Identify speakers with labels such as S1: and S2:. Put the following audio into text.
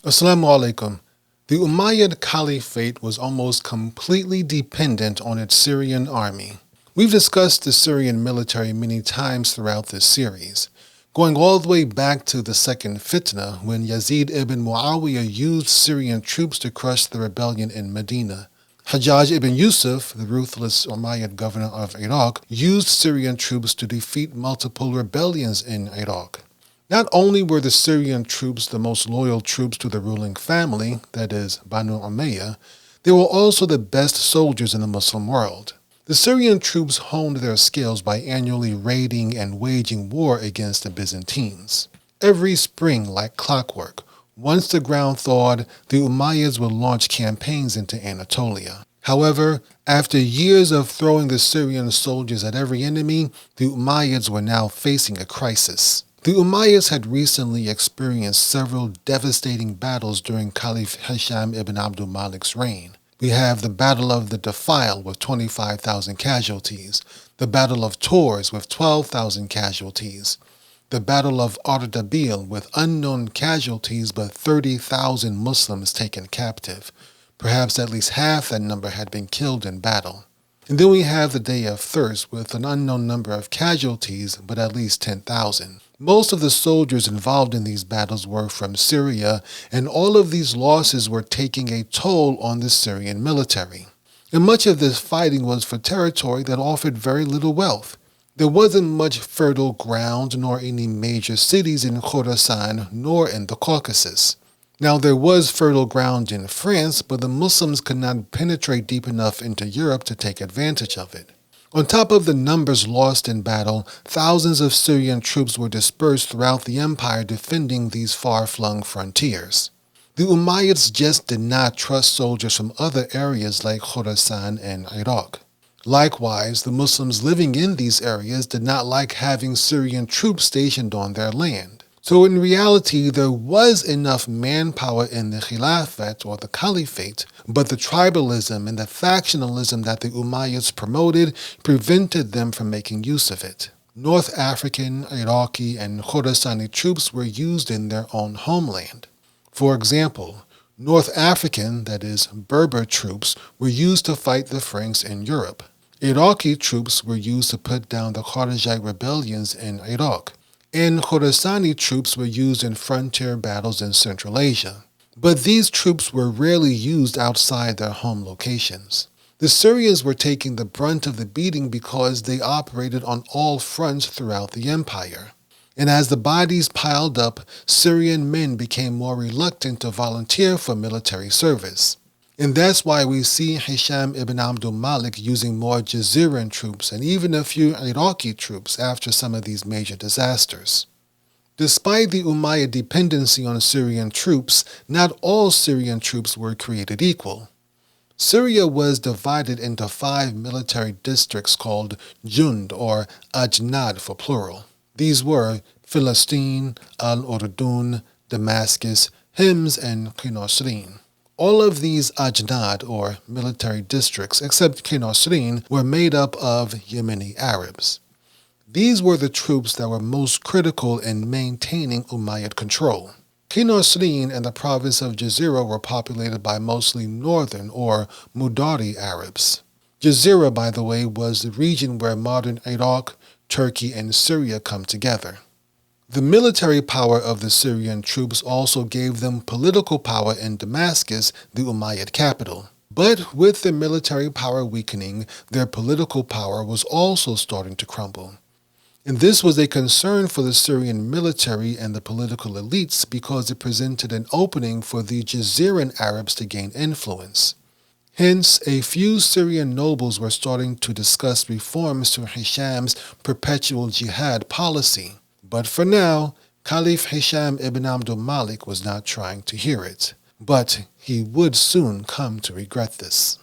S1: Assalamu alaikum. The Umayyad Caliphate was almost completely dependent on its Syrian army. We've discussed the Syrian military many times throughout this series, going all the way back to the second fitna when Yazid ibn Muawiyah used Syrian troops to crush the rebellion in Medina. Hajjaj ibn Yusuf, the ruthless Umayyad governor of Iraq, used Syrian troops to defeat multiple rebellions in Iraq. Not only were the Syrian troops the most loyal troops to the ruling family, that is, Banu Umayyah, they were also the best soldiers in the Muslim world. The Syrian troops honed their skills by annually raiding and waging war against the Byzantines. Every spring, like clockwork, once the ground thawed, the Umayyads would launch campaigns into Anatolia. However, after years of throwing the Syrian soldiers at every enemy, the Umayyads were now facing a crisis. The Umayyads had recently experienced several devastating battles during Caliph Hisham ibn Abd reign. We have the Battle of the Defile with 25,000 casualties, the Battle of Tours with 12,000 casualties, the Battle of Ardabil with unknown casualties but 30,000 Muslims taken captive. Perhaps at least half that number had been killed in battle. And then we have the Day of Thirst with an unknown number of casualties but at least 10,000. Most of the soldiers involved in these battles were from Syria, and all of these losses were taking a toll on the Syrian military. And much of this fighting was for territory that offered very little wealth. There wasn't much fertile ground nor any major cities in Khorasan nor in the Caucasus. Now there was fertile ground in France, but the Muslims could not penetrate deep enough into Europe to take advantage of it. On top of the numbers lost in battle, thousands of Syrian troops were dispersed throughout the empire defending these far-flung frontiers. The Umayyads just did not trust soldiers from other areas like Khorasan and Iraq. Likewise, the Muslims living in these areas did not like having Syrian troops stationed on their land. So in reality, there was enough manpower in the Khilafat or the Caliphate, but the tribalism and the factionalism that the Umayyads promoted prevented them from making use of it. North African, Iraqi, and Khorasani troops were used in their own homeland. For example, North African, that is, Berber troops, were used to fight the Franks in Europe. Iraqi troops were used to put down the Kharijite rebellions in Iraq, and Khorasani troops were used in frontier battles in Central Asia. But these troops were rarely used outside their home locations. The Syrians were taking the brunt of the beating because they operated on all fronts throughout the empire. And as the bodies piled up, Syrian men became more reluctant to volunteer for military service. And that's why we see Hisham ibn Abd using more Jaziran troops and even a few Iraqi troops after some of these major disasters. Despite the Umayyad dependency on Syrian troops, not all Syrian troops were created equal. Syria was divided into 5 military districts called Jund or Ajnad for plural. These were Philistine, al-Urdun, Damascus, Hims, and Khorasan. All of these Ajnad, or military districts, except Khorasan, were made up of Yemeni Arabs. These were the troops that were most critical in maintaining Umayyad control. Khorasan and the province of Jazira were populated by mostly northern, or Mudari Arabs. Jazira, by the way, was the region where modern Iraq, Turkey, and Syria come together. The military power of the Syrian troops also gave them political power in Damascus, the Umayyad capital. But with the military power weakening, their political power was also starting to crumble. And this was a concern for the Syrian military and the political elites because it presented an opening for the Jaziran Arabs to gain influence. Hence, a few Syrian nobles were starting to discuss reforms to Hisham's Perpetual Jihad policy. But for now, Caliph Hisham ibn Abd was not trying to hear it. But he would soon come to regret this.